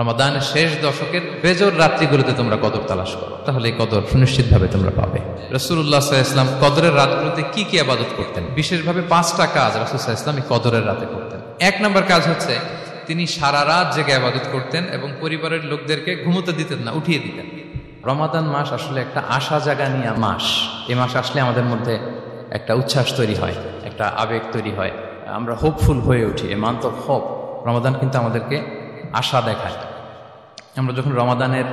রমাদানের শেষ দশকের বেজর রাত্রিগুলোতে তোমরা কদর তালাশ করো, তাহলে এই কদর সুনিশ্চিতভাবে তোমরা পাবে। রাসূলুল্লাহ সাল্লাল্লাহু আলাইহি ওয়াসাল্লাম কদরের রাতগুলোতে কি কি ইবাদত করতেন? বিশেষভাবে 5টা কাজ রাসূল সাল্লাল্লাহু আলাইহি ওয়াসাল্লাম এই কদরের রাতে করতেন। 1 নম্বর কাজ হচ্ছে তিনি সারা রাত জেগে ইবাদত করতেন এবং পরিবারের লোকদেরকে ঘুমোতে দিতেন না, উঠিয়ে দিতেন। রমাদান মাস আসলে একটা আশা জাগা নিয়ে মাস। এই মাস আসলে আমাদের মধ্যে একটা উচ্ছ্বাস তৈরি হয়, একটা আবেগ তৈরি হয়, আমরা হোপফুল হয়ে উঠি। A month of hope. Ramadan কিন্তু আমাদেরকে আশা দেখায়। আমরা যখন রমাদানের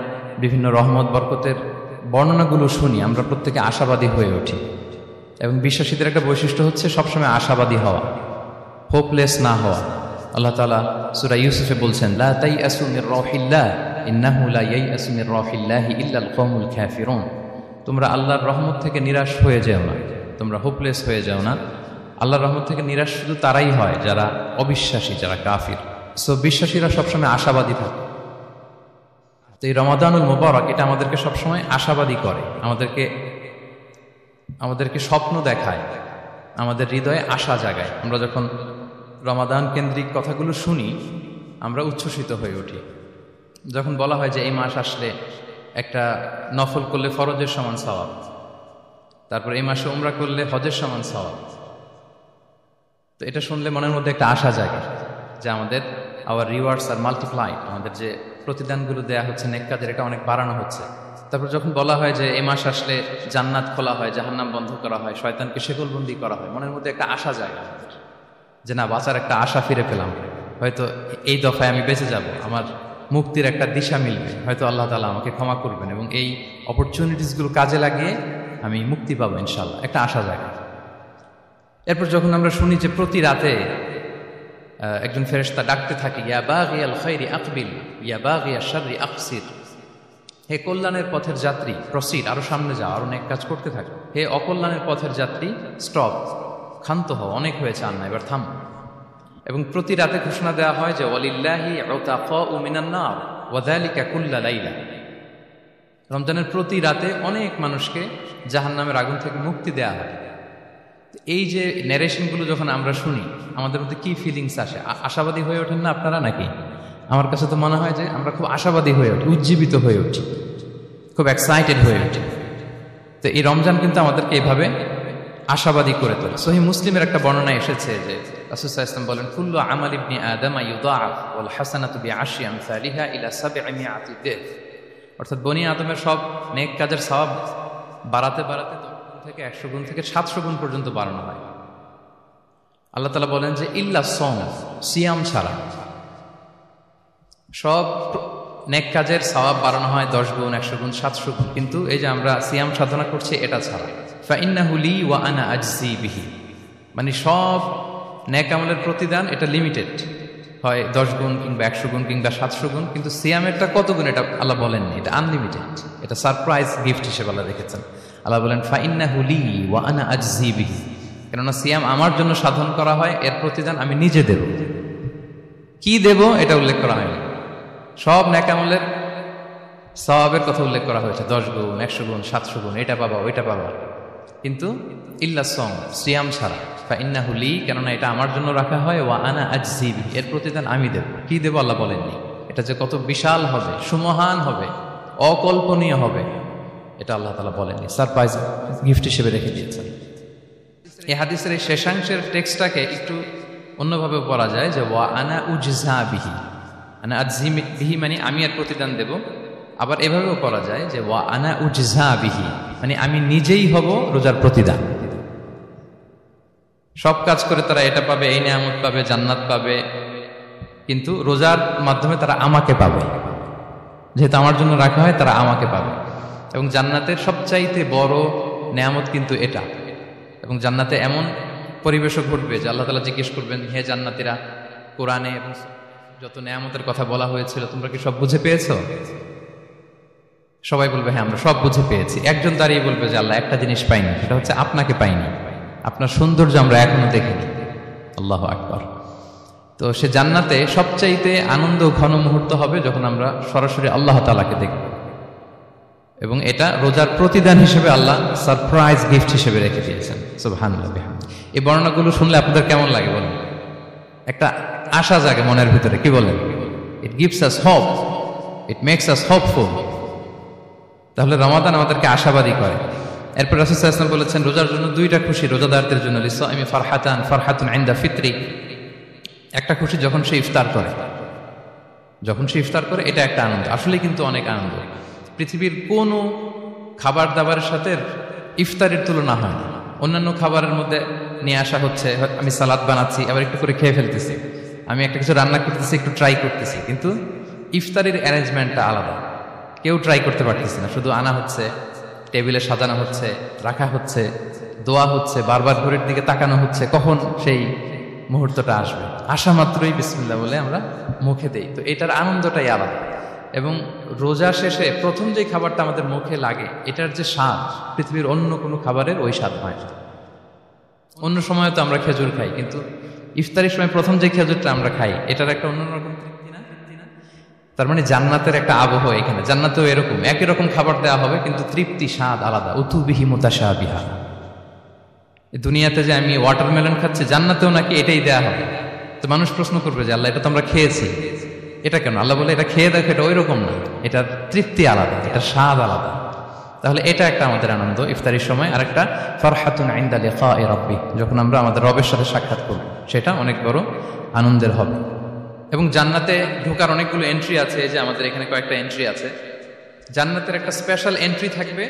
বিভিন্ন রহমত বরকতের বর্ণনাগুলো শুনি, আমরা প্রত্যেকে আশাবাদী হয়ে উঠি। এবং বিশ্বাসীদের একটা বৈশিষ্ট্য হচ্ছে সবসময় আশাবাদী হওয়া, হোপলেস না হওয়া। আল্লাহ তাআলা সূরা ইউসুফে বলছেন, লা তাইয়াসু মির রাহিল্লাহ ইন্নাহু লা ইয়াইয়াসু মির রাহিল্লাহি ইল্লাল কওমুল কাফিরুন। তোমরা আল্লাহর রহমত থেকে নিরাশ হয়ে যেও না, তোমরা হোপলেস হয়ে যাও না। আল্লাহর রহমত থেকে নিরাশ শুধু তারাই হয় যারা অবিশ্বাসী, যারা কাফির। সো বিশ্বাসীরা সবসময় আশাবাদী থাকে। তো এই রমাদানুল মুবারক এটা আমাদেরকে সবসময় আশাবাদী করে, আমাদেরকে স্বপ্ন দেখায়, আমাদের হৃদয়ে আশা জাগায়। আমরা যখন রমাদান কেন্দ্রিক কথাগুলো শুনি আমরা উচ্ছ্বসিত হয়ে উঠি। যখন বলা হয় যে এই মাস আসলে একটা নফল করলে ফরজের সমান সওয়াব, তারপর এই মাসে উমরা করলে হজের সমান সওয়াব, তো এটা শুনলে মনের মধ্যে একটা আশা জাগে যে আমাদের আওয়ার রিওয়ার্ডস আর মাল্টিপ্লাই, আমাদের যে প্রতিদানগুলো দেয়া হচ্ছে নেক কাজের, এটা অনেক বাড়ানো হচ্ছে। তারপর যখন বলা হয় যে এই মাস আসলে জান্নাত খোলা হয়, জাহান্নাম বন্ধ করা হয়, শয়তানকে শেকলবন্দি করা হয়, মনের মধ্যে একটা আশা জাগে আমাদের যে না, বাঁচার একটা আশা ফিরে পেলাম, হয়তো এই দফায় আমি বেঁচে যাব, আমার মুক্তির একটা দিশা মিলবে, হয়তো আল্লাহ তাআলা আমাকে ক্ষমা করবেন এবং এই অপরচুনিটিসগুলো কাজে লাগিয়ে আমি মুক্তি পাবো ইনশাআল্লাহ, একটা আশা জাগে। এরপর যখন আমরা শুনি যে প্রতি রাতে একজন ফেরেশতা ডাকতে থাকে, ইয়া বাগিয়াল খাইরি আকবিল ইয়া বাগিয়াশ শাররি আকসির, হে কল্যাণের পথের যাত্রী প্রসিড, আরো সামনে যাও, আরো নেক কাজ করতে থাকো। হে অকল্যাণের পথের যাত্রী স্টপ, ক্ষান্ত হও, অনেক হয়েছে, আর না, এবার থাম। এবং প্রতি রাতে ঘোষণা দেওয়া হয় যে ওয়ালিল্লাহি উতাকাউ মিনান নার ওয়া যালিকা কুল্লা লাইলা। রমজানের প্রতি রাতে অনেক মানুষকে জাহান্নামের আগুন থেকে মুক্তি দেওয়া হয়। এই যে ন্যারেশনগুলো যখন আমরা শুনি আমাদের মধ্যে কি ফিলিংস আসে? আশাবাদী হয়ে ওঠেন না আপনারা নাকি? আমার কাছে তো মনে হয় যে আমরা খুব আশাবাদী হয়ে উঠি, উজ্জীবিত হয়ে উঠি, খুব এক্সাইটেড হয়ে উঠি। তো এই রমজান কিন্তু আমাদেরকে এভাবে আশাবাদী করে তোলে। সহিহ মুসলিমের একটা বর্ণনা এসেছে যে রাসূল সাল্লাল্লাহু আলাইহি ওয়াসাল্লাম বলেন, কুল্লু আমাল ইবনি আদম ইউদাআফ ওয়াল হাসানাতু বিআশরি আমসালিহা ইলা 700 দিফ। অর্থাৎ বনি আদমের সব নেক কাজের সওয়াব বাড়াতে বাড়াতে 10 গুণ থেকে 100 গুণ থেকে 700 গুণ পর্যন্ত বাড়ানো হয়। আল্লাহ তাআলা বলেন যে ইল্লা সওম, সিয়াম ছাড়া সব নেক কাজের সওয়াব বাড়ানো হয় 10 গুণ, 100 গুণ, 700 গুণ, কিন্তু এই যে আমরা সিয়াম সাধনা করছি এটা ছাড়া। ফাইন্নাহু লি ওয়া আনা আজজি বিহি, মানে সব নেক আমলের প্রতিদান এটা লিমিটেড, হয় 10 গুণ কিংবা 100 গুণ কিংবা 700 গুণ, কিন্তু সিয়ামেরটা কত গুণ এটা আল্লাহ বলেননি, এটা আনলিমিটেড, এটা সারপ্রাইজ গিফট হিসেবে আল্লাহ রেখেছেন। আল্লাহ বলেন ফাইন্নাহু লি ওয়া আনা আজজি বিহি, কেননা সিয়াম আমার জন্য সাধন করা হয়, এর প্রতিদান আমি নিজে দেব। কি দেব এটা উল্লেখ করা হয়নি, সব নেক আমলের সওয়াবের কথা উল্লেখ করা হয়েছে, 10 গুণ, 100 গুণ, 700 গুণ, এটা পাবা ওইটা পাবা, কিন্তু ইল্লা সওম, সিয়াম ছাড়া। ফাইন্নাহু লি, কেননা এটা আমার জন্য রাখা হয়, ওয়া আনা আজজি বিহি, এর প্রতিদান আমি দেব। কি দেব আল্লাহ বলেননি, এটা যে কত বিশাল হবে, সুমহান হবে, অকল্পনীয় হবে, এটা আল্লাহ তাআলা বলেননি, সারপ্রাইজ গিফট হিসেবে রেখে দিয়েছেন। এই হাদিসের এই শেষাংশের টেক্সটটাকে একটু অন্যভাবে পড়া যায় যে ওয়া আনা উজজা বিহি, আনা আজজি বিহি মানে আমি এর প্রতিদান দেব। আবার এভাবেও পড়া যায় যে ওয়া আনা উজজা বিহি, মানে আমি নিজেই হব রোজার প্রতিদান। সব কাজ করে তারা এটা পাবে, এই নিয়ামত পাবে, জান্নাত পাবে, কিন্তু রোজার মাধ্যমে তারা আমাকে পাবে, যেহেতু আমার জন্য রাখা হয় তারা আমাকে পাবে। এবং জান্নাতের সবচাইতে বড় নিয়ামত কিন্তু এটা। এবং জান্নাতে এমন পরিবেশও ঘটবে যে আল্লাহ তাআলা জিজ্ঞেস করবেন, হে জান্নাতীরা, কোরআনে যত নিয়ামতের কথা বলা হয়েছিল তোমরা কি সব বুঝে পেয়েছো? সবাই বলবে হ্যাঁ আমরা সব বুঝে পেয়েছি। একজন দাঁড়িয়ে বলবে যে আল্লাহ একটা জিনিস পাইনি, সেটা হচ্ছে আপনাকে পাইনি, আপনার সৌন্দর্য আমরা এখনো দেখিনি। আল্লাহু আকবার। তো সে জান্নাতে সবচাইতে আনন্দ ঘন মুহূর্ত হবে যখন আমরা সরাসরি আল্লাহ তাআলাকে দেখব, এবং এটা রোজার প্রতিদান হিসেবে আল্লাহ সারপ্রাইজ গিফট হিসেবে রেখে দিয়েছেন। সুবহানাল্লাহ। এই বর্ণনাগুলো শুনলে আপনাদের কেমন লাগে বলেন? একটা আশা জাগে মনের ভিতরে, কি বলেন? It gives us hope, it makes us hopeful. তাহলে রমাদান আমাদেরকে আশাবাদী করে। এরপর রাসূল সাল্লাল্লাহু আলাইহি ওয়াসাল্লাম বলেছেন রোজার জন্য দুইটা খুশি রোজাদারদের জন্য, লিসাইমি ফারহাতুন ইনদা ফিতরি, একটা খুশি যখন সে ইফতার করে, যখন সে ইফতার করে এটা একটা আনন্দ, আসলে কিন্তু অনেক আনন্দ। পৃথিবীর কোনো খাবার দাবারের সাথে ইফতারের তুলনা হয় না। অন্যান্য খাবারের মধ্যে নিয়ে আসা হচ্ছে, আমি সালাদ বানাচ্ছি আবার একটু করে খেয়ে ফেলতেছি, আমি একটা কিছু রান্না করতেছি একটু ট্রাই করতেছি, কিন্তু ইফতারের অ্যারেঞ্জমেন্টটা আলাদা, কেউ ট্রাই করতে পারতেছে না, শুধু আনা হচ্ছে, টেবিলে সাজানো হচ্ছে, রাখা হচ্ছে, দোয়া হচ্ছে, বারবার ঘরের দিকে তাকানো হচ্ছে কখন সেই মুহূর্তটা আসবে, আসা মাত্রই বিসমিল্লাহ বলে আমরা মুখে দেই। তো এটার আনন্দটাই আলাদা। এবং রোজা শেষে প্রথম যে খাবারটা আমাদের মুখে লাগে এটার যে স্বাদ পৃথিবীর অন্য কোনো খাবারের ওই স্বাদ হয় না। অন্য সময় তো আমরা খেজুর খাই, কিন্তু ইফতারের সময় প্রথম যে খেজুরটা আমরা খাই এটার একটা অন্যরকম তৃপ্তি না? তার মানে জান্নাতের একটা আবহ এখানে, জান্নাতেও এরকম একই রকম খাবার দেওয়া হবে কিন্তু তৃপ্তি স্বাদ আলাদা। উতুবিহি মুতাশাবিহা। দুনিয়াতে যে আমি ওয়াটারমেলন খাচ্ছি, জান্নাতেও নাকি এটাই দেয়া হবে। তো মানুষ প্রশ্ন করবে যে আল্লাহ এটা তো আমরা খেয়েছি, এটা কেন? আল্লাহ বলে এটা খেয়ে দেখো, এটা ওই রকম না, এটার তৃপ্তি আলাদা, এটার স্বাদ আলাদা। তাহলে এটা একটা আমাদের আনন্দ ইফতারির সময়। আর একটা ফারহাতুন ইনদা লিকাই রাব্বি, যখন আমরা আমাদের রবের সাথে সাক্ষাৎ করব, সেটা অনেক বড় আনন্দের হবে। এবং জান্নাতে ঢোকার অনেকগুলো এন্ট্রি আছে, এই যে আমাদের এখানে কয়েকটা এন্ট্রি আছে। জান্নাতের একটা স্পেশাল এন্ট্রি থাকবে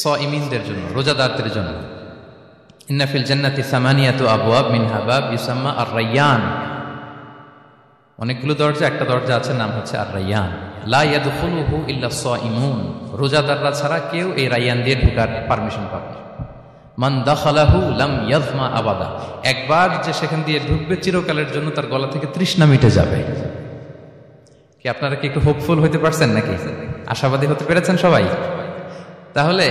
সাইমিনদের জন্য, রোজাদারদের জন্য। ইন্না ফিল জান্নাতি সামানিয়াতু আবওয়াব মিনহা বাব ইউসাম্মা আর-রায়্যান। অনেকগুলো দরজা, একটা দরজা আছে নাম হচ্ছে আর-রায়্যান। লা ইয়াদখুলুহু ইল্লা সাইমুন, রোজাদাররা ছাড়া কেউ এই রায়্যান দিয়ে ঢোকার পারমিশন পাবে না। মান দাখালাহু লাম ইয়াযমা আবাদা, একবার যে সেখান দিয়ে ঢুকবে চিরকালের জন্য তার গলা থেকে তৃষ্ণা মিটে যাবে। কি আপনারা কি একটু হোপফুল হতে পারছেন নাকি? আশাবাদী হতে পেরেছেন সবাই? তাহলে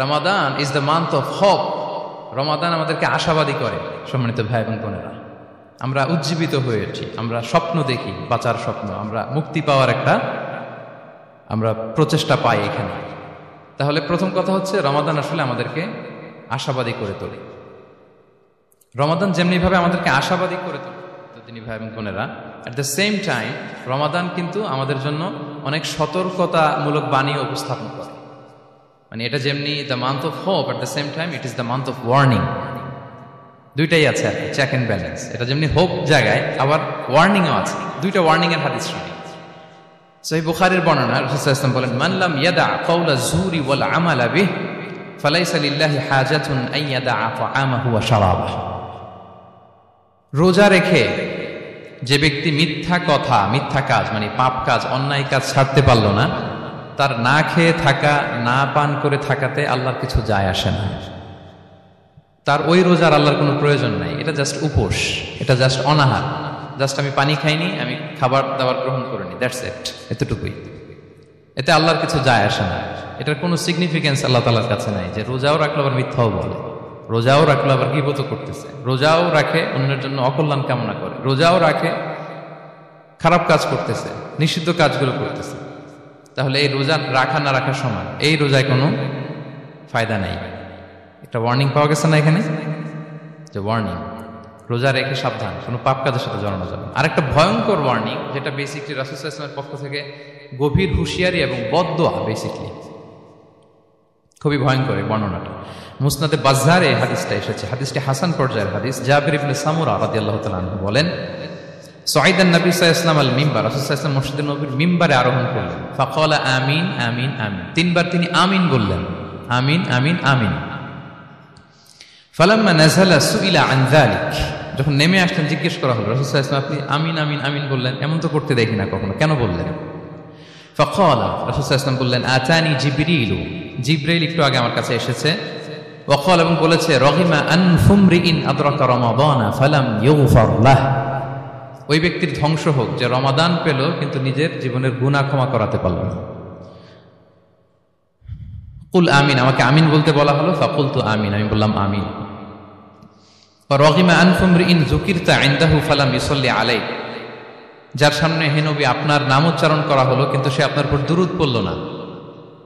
Ramadan is the month of hope. Ramadan আমাদেরকে আশাবাদী করে। সম্মানিত ভাই এবং বোনেরা, আমরা উজ্জীবিত হয়ে উঠি, আমরা স্বপ্ন দেখি, বাঁচার স্বপ্ন, আমরা মুক্তি পাওয়ার একটা আমরা প্রচেষ্টা পাই এখানে। তাহলে প্রথম কথা হচ্ছে রমাদান আসলে আমাদেরকে আশাবাদী করে তোলে। রমাদান যেমনিভাবে আমাদেরকে আশাবাদী করে তোলে তিনি ভাই এবং বোনেরা, অ্যাট দ্য সেম টাইম রমাদান কিন্তু আমাদের জন্য অনেক সতর্কতামূলক বাণী উপস্থাপন করে। মানে এটা যেমনি the month of hope, at the same time it is the month of warning. দুইটাই আছে আর কি, চেক অ্যান্ড ব্যালেন্স। এটা যেমনি হোপ জায়গায় আবার ওয়ার্নিংও আছে। দুইটা ওয়ার্নিং এর হাদিস শুনি। সহিহ বুখারীর বর্ণনা, রাসূল সাল্লাল্লাহু আলাইহি ওয়াসাল্লাম বলেন, মান লাম ইয়াদা কাওলা যুরি ওয়াল আমালা বিহি ফালাইসা লিল্লাহি হাজাতুন আন ইয়াদা তাআমাহু ওয়া শারাবাহু। রোজা রেখে যে ব্যক্তি মিথ্যা কথা, মিথ্যা কাজ মানে পাপ কাজ, অন্যায় কাজ ছাড়তে পারল না, তার না খেয়ে থাকা, না পান করে থাকাতে আল্লাহর কিছু যায় আসে না। তার ওই রোজার আল্লাহর কোনো প্রয়োজন নাই। এটা জাস্ট উপোস, এটা জাস্ট অনাহার, জাস্ট আমি পানি খাইনি, আমি খাবার দাবার গ্রহণ করিনি, দ্যাটস ইট, এতটুকুই। এতে আল্লাহর কিছু যায় আসে না। এটার কোনো সিগনিফিকেন্স আল্লাহ তাআলার কাছে নাই যে রোজাও রাখলো আবার মিথ্যাও বলে, রোজাও রাখলো আবার গীবত করতেছে, রোজাও রাখে অন্যের জন্য অকল্যাণ কামনা করে, রোজাও রাখে খারাপ কাজ করতেছে, নিষিদ্ধ কাজগুলো করতেছে। তাহলে এই রোজা রাখা না রাখার সমান, এই রোজায় কোনো ফায়দা নাই। একটা ওয়ার্নিং পাওয়া গেছে না এখানে, যে ওয়ার্নিং, রোজা রেখে সাবধান, কোনো পাপ কাজের সাথে জড়ানো যাবে। আরেকটা ভয়ঙ্কর ওয়ার্নিং, যেটা বেসিকলি রাসূল সাল্লাল্লাহু আলাইহি ওয়াসাল্লামের পক্ষ থেকে গভীর হুঁশিয়ারি এবং বদদোয়া, বেসিকলি খুবই ভয়ঙ্কর এই বর্ণনাটা। মুসনাদে বাজ্জারে হাদিসটা এসেছে, হাদিসটি হাসান পর্যায়ের হাদিস। জাবির ইবনে সামুরা রাদিয়াল্লাহু তাআলা আনহু বলেন, সাইদান নবী সাল্লাল্লাহু আলাইহি ওয়াসাল্লাম আল মিম্বার, রাসূল সাল্লাল্লাহু আলাইহি ওয়াসাল্লাম মসজিদে নববীর মিম্বারে আরোহণ করলেন। ফাকালা আমিন আমিন আমিন, তিনবার তিনি আমিন বললেন, আমিন আমিন আমিন। ফালাম্মা নাযালা সুইলা আন যালিক, যখন নেমে আসলেন জিজ্ঞেস করা হলো, রাসূল সাল্লাল্লাহু আলাইহি ওয়াসাল্লাম আপনি আমিন আমিন আমিন বললেন, এমন তো করতে দেখি না কখনো, কেন বললেন? ফাকালা, রাসূল সাল্লাল্লাহু আলাইহি ওয়াসাল্লাম বললেন, আতানি জিবরিলু, জিবরাইল একটু আগে আমার কাছে এসেছে। ওয়াকাল, এবং বলেছে, রহিমা আনফুমরিইন আদরাকা রমাদানা ফালাম ইউগফার লাহ, ওই ব্যক্তির ধ্বংস হোক যে রমাদান পেল কিন্তু নিজের জীবনের গুনাহ ক্ষমা করাতে পারল না। কুল আমিন, আমাকে আমিন বলতে বলা হলো। ফাকুলতু আমিন, আমি বললাম আমিন। রহিমা আনফুমরিইন যুকিরতা ইনদাহু ফালাম ইউসাল্লি আলাইহি, যার সামনে হে নবী আপনার নাম উচ্চারণ করা হলো কিন্তু সে আপনার উপর দুরূদ পড়ল না,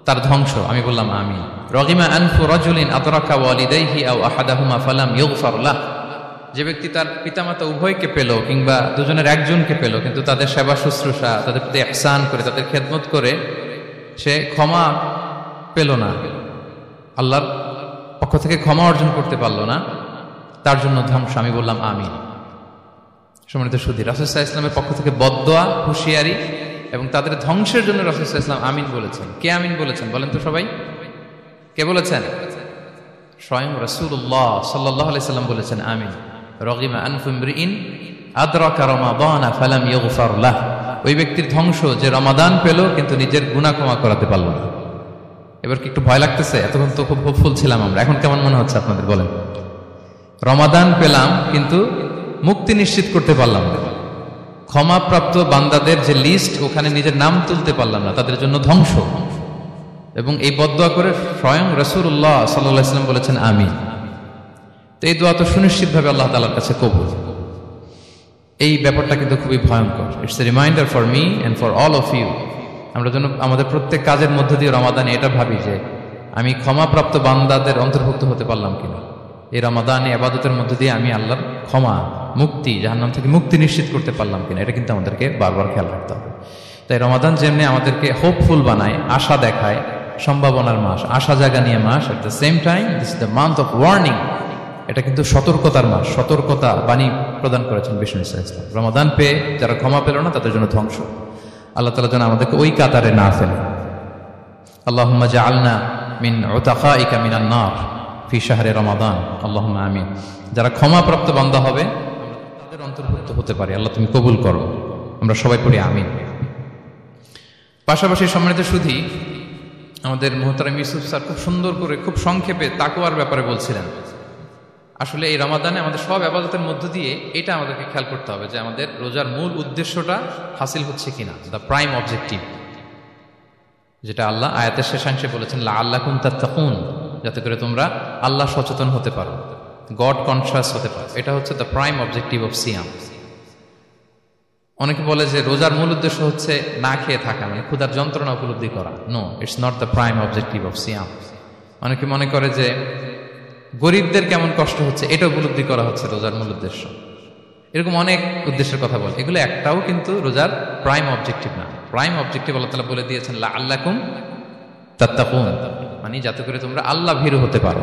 তার ধ্বংস। আমি বললাম আমিন। রহিমা আনফু রাজুলিন আদরাকা ওয়ালিদাইহি আও আহাদাহুমা ফালাম ইউগফার লাহ, যে ব্যক্তি তার পিতামাতা উভয়কে পেল কিংবা দুজনের একজনকে পেল, কিন্তু তাদের সেবা শুশ্রূষা, তাদের প্রতি ইহসান করে, তাদের খেদমত করে সে ক্ষমা পেল না, আল্লাহর পক্ষ থেকে ক্ষমা অর্জন করতে পারল না, তার জন্য ধ্বংস। আমি বললাম আমিন। সম্মানিত সুধী, রাসূল সাল্লাল্লাহু আলাইহি ওয়াসাল্লামের পক্ষ থেকে বদদোয়া, হুঁশিয়ারি এবং তাদের ধ্বংসের জন্য রাসূল সাল্লাল্লাহু আলাইহি ওয়াসাল্লাম আমিন বলেছেন। কে আমিন বলেছেন বলেন তো সবাই? কে বলেছেন? স্বয়ং রাসূলুল্লাহ সাল্লাল্লাহু আলাইহি ওয়াসাল্লাম বলেছেন আমিন। রগিমা আনফু ইমরিইন আদরাকা রমাদানা ফালাম ইগফার লাহ। ওই ব্যক্তির ধ্বংস যে রমাদান পেল কিন্তু নিজের গুনাহ ক্ষমা করাতে পারল না। এবার কি একটু ভয় লাগতেছে? এতক্ষণ তো খুব হোপফুল ছিলাম আমরা, এখন কেমন মনে হচ্ছে আপনাদের বলেন? রমাদান পেলাম কিন্তু মুক্তি নিশ্চিত করতে পারলাম না, ক্ষমাপ্রাপ্ত বান্দাদের যে লিস্ট ওখানে নিজের নাম তুলতে পারলাম না, তাদের জন্য ধ্বংস। এবং এই বদদোয়া করে স্বয়ং রাসূলুল্লাহ সাল্লাল্লাহু আলাইহি ওয়াসাল্লাম বলেছেন আমিন। তো এই দোয়া তো সুনিশ্চিতভাবে আল্লাহ তাআলার কাছে কবুল। এই ব্যাপারটা কিন্তু খুবই ভয়ঙ্কর। It's a reminder for me and for all of you. আমরা যেন আমাদের প্রত্যেক কাজের মধ্য দিয়ে রমাদানে এটা ভাবি যে আমি ক্ষমাপ্রাপ্ত বান্দাদের অন্তর্ভুক্ত হতে পারলাম কিনা। এই রমাদানে ইবাদতের মধ্য দিয়ে আমি আল্লাহর ক্ষমা, মুক্তি, জাহান্নাম থেকে মুক্তি নিশ্চিত করতে পারলাম কিনা, এটা কিন্তু আমাদেরকে বারবার খেয়াল রাখতে হবে। তাই রমাদান যেমনি আমাদেরকে হোপফুল বানায়, আশা দেখায়, সম্ভাবনার মাস, আশা জাগানিয়া মাস, at the same time this is the month of warning. এটা কিন্তু সতর্কতার মাস, সতর্কতা বাণী প্রদান করেছেন বিষ্ণু ইসলাম। রমাদান পেয়ে যারা ক্ষমা পেল না তাদের জন্য ধ্বংস। আল্লাহ তাআলা যেন আমাদেরকে ওই কাতারে না ফেলে। আল্লাহুম্মা জাআলনা মিন উতাকাইকা মিনান নার ফি শাহরি রমাদান, আল্লাহুম্মা আমিন। যারা ক্ষমাপ্রাপ্ত বান্দা হবে তাদের অন্তর্ভুক্ত হতে পারে, আল্লাহ তুমি কবুল করো। আমরা সবাই পড়ি আমিন। পাশাপাশি সম্মানিত সুধী, আমাদের মুহতারাম ইউসুফ স্যার খুব সুন্দর করে, খুব সংক্ষেপে তাকওয়ার ব্যাপারে বলছিলেন। আসলে এই রমাদানে আমাদের সব ইবাদতের মধ্য দিয়ে এটা আমাদেরকে খেয়াল করতে হবে যে আমাদের রোজার মূল উদ্দেশ্যটা হাসিল হচ্ছে কিনা, দ্য প্রাইম অবজেক্টিভ, যেটা আল্লাহ আয়াতের শেষাংশে বলেছেন লাআল্লাকুম তাত্তাকুন, যাতে করে তোমরা আল্লাহ সচেতন হতে পারো, গড কনশাস হতে পারো। এটা হচ্ছে দ্য প্রাইম অবজেক্টিভ অফ সিয়াম। অনেকে বলে যে রোজার মূল উদ্দেশ্য হচ্ছে না খেয়ে থাকা, মানে ক্ষুধার যন্ত্রণা উপলব্ধি করা। No, it's not the prime objective of সিয়াম। অনেকে মনে করে যে গরিবদের কেমন কষ্ট হচ্ছে এটা উপলব্ধি করা হচ্ছে রোজার মূল উদ্দেশ্য। এরকম অনেক উদ্দেশ্যের কথা বলে, এগুলো একটাও কিন্তু রোজার প্রাইম অবজেক্টিভ না। প্রাইম অবজেক্টিভ আল্লাহ তাআলা বলে দিয়েছেন লাআল্লাকুম তাত্তাকুন, মানে যাতে করে তোমরা আল্লাহ ভীরু হতে পারো।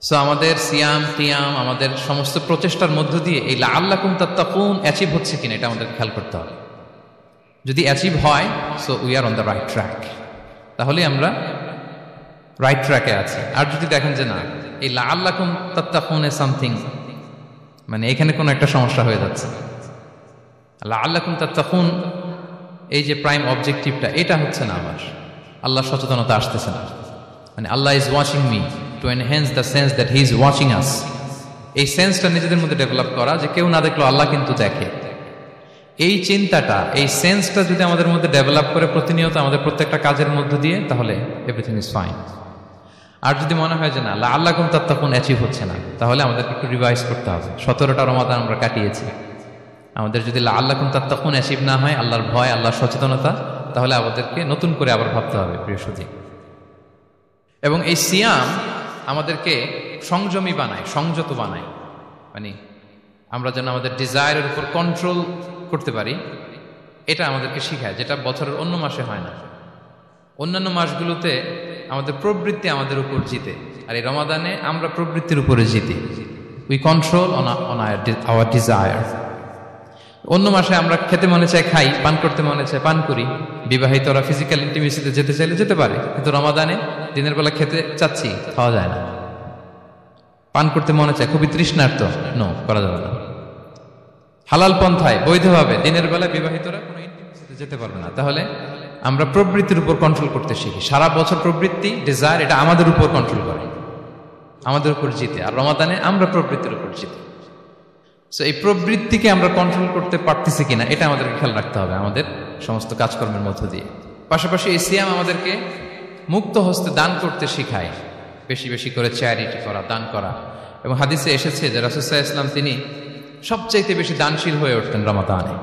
সো আমাদের সিয়াম, কিয়াম, আমাদের সমস্ত প্রচেষ্টার মধ্য দিয়ে এই লাআল্লাকুম তাত্তাকুন অ্যাচিভ হচ্ছে কিনা এটা আমাদের খেয়াল করতে হবে। যদি অ্যাচিভ হয়, so we are on the right track, তাহলে আমরা রাইট ট্র্যাকে আছে। আর যদি দেখেন যে না, এই লাআল্লাকুম তাত্তাকুন এ সামথিং, মানে এখানে কোনো একটা সমস্যা হয়ে যাচ্ছে, লাআল্লাকুম তাত্তাকুন এই যে প্রাইম অবজেক্টিভটা এটা হচ্ছে না, আমার আল্লাহ সচেতনতা আসতেছে না, মানে Allah is watching me, to enhance the sense that he is watching us. এই সেন্সটা নিজেদের মধ্যে ডেভেলপ করা যে কেউ না দেখলেও আল্লাহ কিন্তু দেখে। এই চিন্তাটা, এই সেন্সটা যদি আমাদের মধ্যে ডেভেলপ করে প্রতিনিয়ত আমাদের প্রত্যেকটা কাজের মধ্য দিয়ে, তাহলে এভরিথিং ইজ ফাইন। আর যদি মনে হয় যে না লাআল্লাকুম তাত্তাকুন অ্যাচিভ হচ্ছে না, তাহলে আমাদেরকে একটু রিভাইজ করতে হবে। 17টা রমাদান আমরা কাটিয়েছি, আমাদের যদি লাআল্লাকুম তাত্তাকুন অ্যাচিভ না হয়, আল্লাহর ভয়, আল্লাহর সচেতনতা, তাহলে আমাদেরকে নতুন করে আবার ভাবতে হবে প্রিয় সুধী। এবং এই সিয়াম আমাদেরকে সংযমী বানায়, সংযত বানায়, মানে আমরা যেন আমাদের ডিজায়ারের উপর কন্ট্রোল করতে পারি, এটা আমাদেরকে শিখায়, যেটা বছরের অন্য মাসে হয় না। অন্যান্য মাসগুলোতে আমাদের প্রবৃত্তি আমাদের উপর জিতে, আর এই রমাদানে আমরা প্রবৃত্তির উপরে জিতি। We control on our desire. অন্য মাসে আমরা খেতে মনে চায় খাই, পান করতে মনে চায় পান করি, বিবাহিতরা ফিজিক্যাল ইন্টিমেসিতে যেতে চাইলে যেতে পারে, কিন্তু রমাদানে দিনের বেলা খেতে চাচ্ছি, খাওয়া যায় না। পান করতে মনে চায়, খুবই তৃষ্ণার্ত, নো, করা যাবে না। হালাল পন্থায় বৈধভাবে দিনের বেলা বিবাহিতরা কোনো ইন্টিমেসিতে যেতে পারবে না। তাহলে আমরা প্রবৃত্তির উপর কন্ট্রোল করতে শিখি। সারা বছর প্রবৃত্তি, ডিজায়ার, এটা আমাদের উপর কন্ট্রোল করে, আমাদের উপর জিতে। আর রমাদানে আমরা প্রবৃত্তির উপর জিতে। সো এই প্রবৃত্তিকে আমরা কন্ট্রোল করতে পারতেছি কিনা এটা আমাদেরকে খেয়াল রাখতে হবে আমাদের সমস্ত কাজকর্মের মধ্য দিয়ে। পাশাপাশি এই সিয়াম আমাদেরকে মুক্ত হস্তে দান করতে শিখায়, বেশি বেশি করে চ্যারিটি করা, দান করা। এবং হাদিসে এসেছে যে রাসূল সাল্লাল্লাহু আলাইহি ওয়াসাল্লাম তিনি সবচাইতে বেশি দানশীল হয়ে উঠতেন রমাদানে।